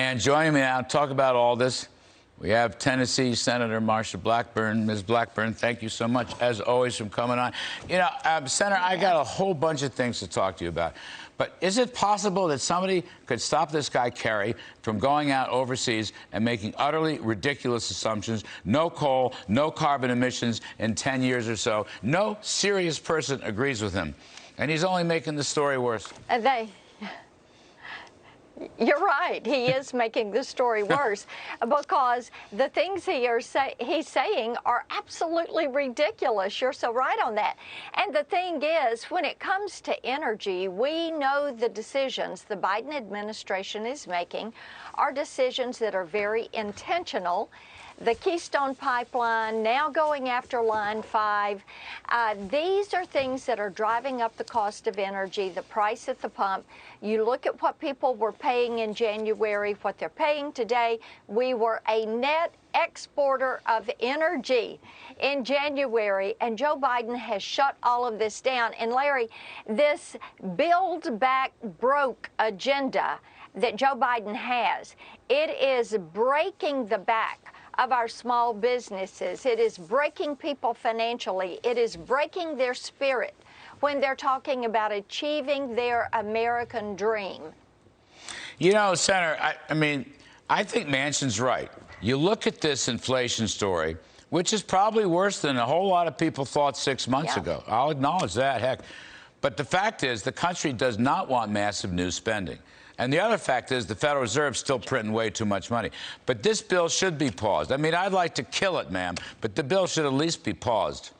And joining me now to talk about all this, we have Tennessee Senator Marsha Blackburn. Ms. Blackburn, thank you so much, as always, for coming on. You know, Senator, I got a whole bunch of things to talk to you about. But is it possible that somebody could stop this guy, Kerry, from going out overseas and making utterly ridiculous assumptions? No coal, no carbon emissions in 10 years or so. No serious person agrees with him. And he's only making the story worse. You're right. He is making the story worse because the things he's saying are absolutely ridiculous. You're so right on that. And the thing is, when it comes to energy, we know the decisions the Biden administration is making are decisions that are very intentional. The Keystone Pipeline, now going after Line 5. These are things that are driving up the cost of energy, the price at the pump. You look at what people were paying in January, what they're paying today. We were a net exporter of energy in January, and Joe Biden has shut all of this down. And Larry, this Build Back Broke agenda that Joe Biden has, it is breaking the back of our small businesses. It is breaking people financially. It is breaking their spirit when they're talking about achieving their American dream. You know, Senator, I think Manchin's right. You look at this inflation story, which is probably worse than a whole lot of people thought 6 months ago. I'll acknowledge that, heck. But the fact is, the country does not want massive new spending. And the other fact is the Federal Reserve's still printing way too much money. But this bill should be paused. I mean, I'd like to kill it, ma'am, but the bill should at least be paused.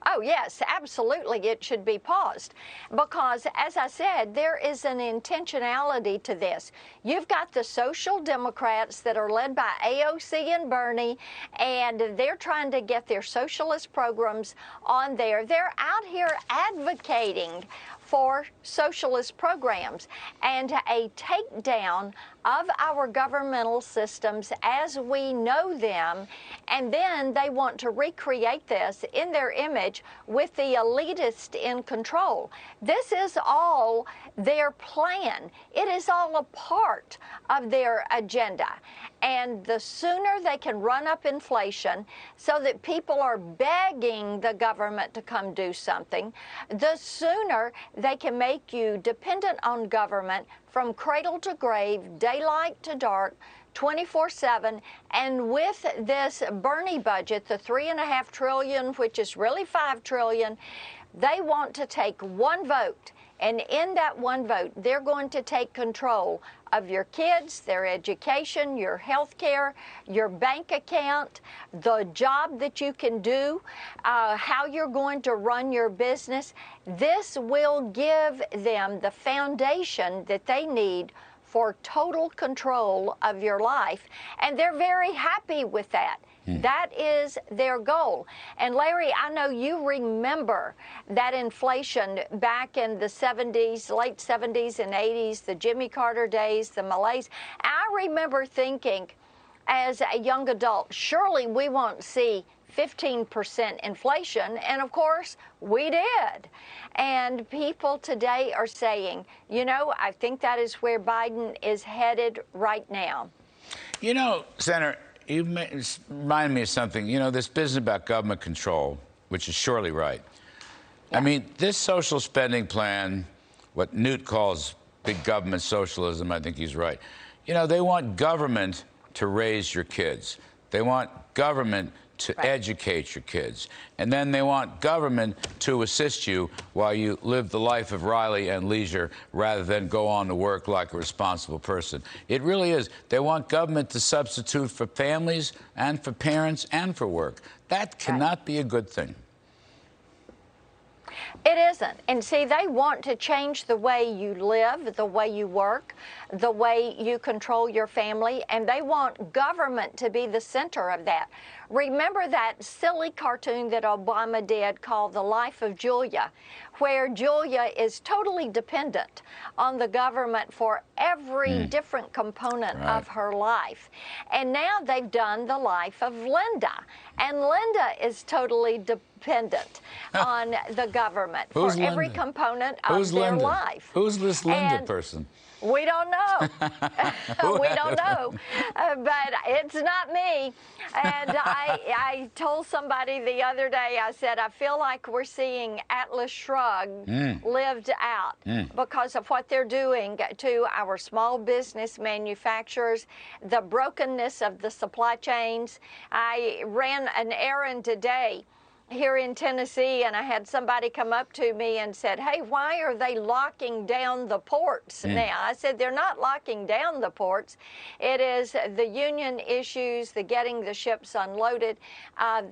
Oh, yes, absolutely, it should be paused because, as I said, there is an intentionality to this. You've got the social democrats that are led by AOC and Bernie, and they're trying to get their socialist programs on there. They're out here advocating for socialist programs and a takedown of our governmental systems as we know them, and then they want to recreate this in their image with the elitist in control. This is all their plan. It is all a part of their agenda. And the sooner they can run up inflation so that people are begging the government to come do something, the sooner they can make you dependent on government from cradle to grave, daylight to dark, 24/7. And with this Bernie budget, the $3.5 trillion, which is really $5 trillion, they want to take one vote. And in that one vote, they're going to take control of your kids, their education, your health care, your bank account, the job that you can do, how you're going to run your business. This will give them the foundation that they need for total control of your life. And they're very happy with that. That is their goal. And Larry, I know you remember that inflation back in the 70s, late 70s and 80s, the Jimmy Carter days, the malaise. I remember thinking as a young adult, surely we won't see 15% inflation, and of course we did. And people today are saying, you know, I think that is where Biden is headed right now. You know, Senator, you remind me of something. You know, this business about government control, which is surely right. Yeah. I mean, this social spending plan, what Newt calls big government socialism, I think he's right. You know, they want government to raise your kids. They want government to educate your kids. And then they want government to assist you while you live the life of Riley and leisure rather than go on to work like a responsible person. It really is. They want government to substitute for families and for parents and for work. That cannot be a good thing. It isn't. And see, they want to change the way you live, the way you work, the way you control your family, and they want government to be the center of that. Remember that silly cartoon that Obama did called The Life of Julia, where Julia is totally dependent on the government for every different component of her life. And now they've done The Life of Linda, and Linda is totally dependent on the government for every component of their life. Who's this Linda person? We don't know. We don't know. But it's not me. And I told somebody the other day, I said, I feel like we're seeing Atlas Shrugged lived out because of what they're doing to our small business manufacturers, the brokenness of the supply chains. I ran an errand today here in Tennessee, and I had somebody come up to me and said, hey, why are they locking down the ports now? I said, they're not locking down the ports. It is the union issues, the getting the ships unloaded,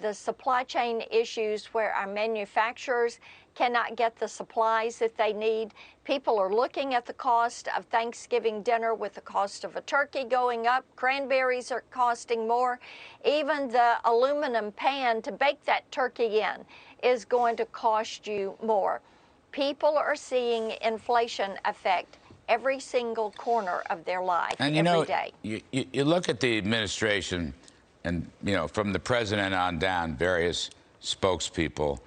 the supply chain issues where our manufacturers cannot get the supplies that they need. People are looking at the cost of Thanksgiving dinner with the cost of a turkey going up. Cranberries are costing more. Even the aluminum pan to bake that turkey in is going to cost you more. People are seeing inflation affect every single corner of their life every day. You look at the administration and, from the president on down, various spokespeople,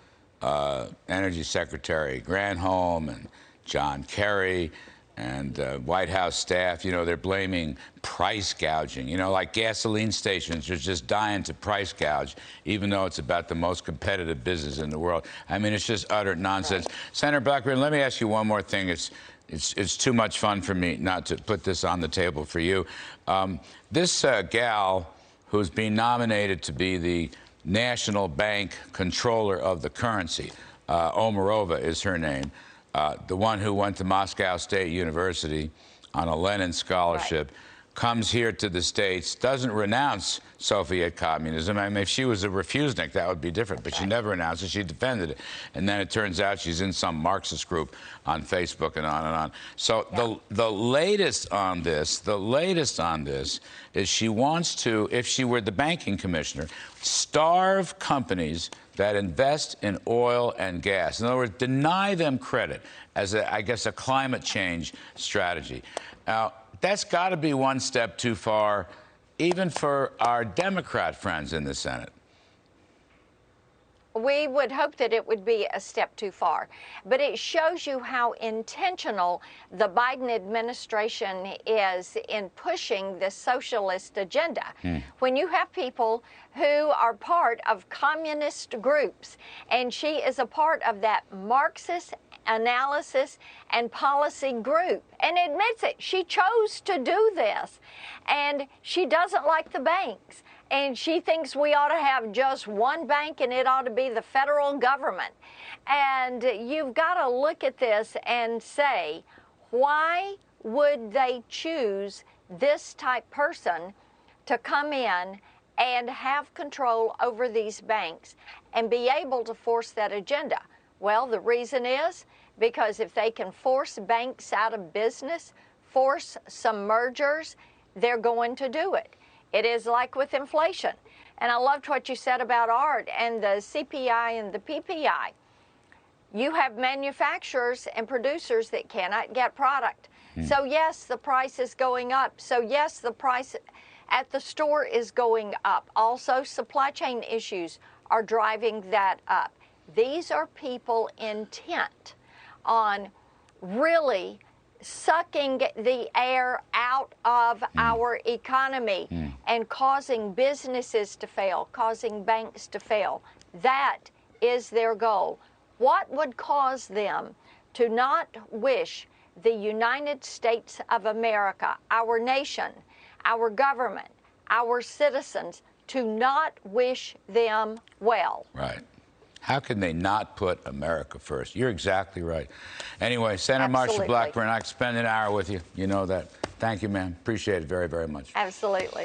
Energy Secretary Granholm and John Kerry and White House staff, they're blaming price gouging. Like gasoline stations are just dying to price gouge, even though it's about the most competitive business in the world. I mean, it's just utter nonsense. Right. Senator Blackburn, let me ask you one more thing. It's too much fun for me not to put this on the table for you. This gal who's being nominated to be the National Bank Controller of the Currency, Omarova is her name, the one who went to Moscow State University on a Lenin scholarship, comes here to the States, doesn't renounce Soviet communism. I mean, if she was a refusenik, that would be different, but she never renounced it, she defended it. And then it turns out she's in some Marxist group on Facebook and on and on. So the latest on this is she wants to, if she were the banking commissioner, starve companies that invest in oil and gas. In other words, deny them credit as, I guess, a climate change strategy. Now, that's got to be one step too far, even for our Democrat friends in the Senate. We would hope that it would be a step too far. But it shows you how intentional the Biden administration is in pushing this socialist agenda. When you have people who are part of communist groups, and she is a part of that Marxist analysis and policy group, and admits it, she chose to do this, and she doesn't like the banks. And she thinks we ought to have just one bank and it ought to be the federal government. And you've got to look at this and say, why would they choose this type person to come in and have control over these banks and be able to force that agenda? Well, the reason is because if they can force banks out of business, force some mergers, they're going to do it. It is like with inflation. And I loved what you said about Art and the CPI and the PPI. You have manufacturers and producers that cannot get product. So yes, the price is going up. So yes, the price at the store is going up. Also, supply chain issues are driving that up. These are people intent on really sucking the air out of our economy and causing businesses to fail, causing banks to fail. That is their goal. What would cause them to not wish the United States of America, our nation, our government, our citizens, to not wish them well? Right. How can they not put America first? You're exactly right. Anyway, Senator Marsha Blackburn, I could spend an hour with you. You know that. Thank you, ma'am. Appreciate it very, very much. Absolutely.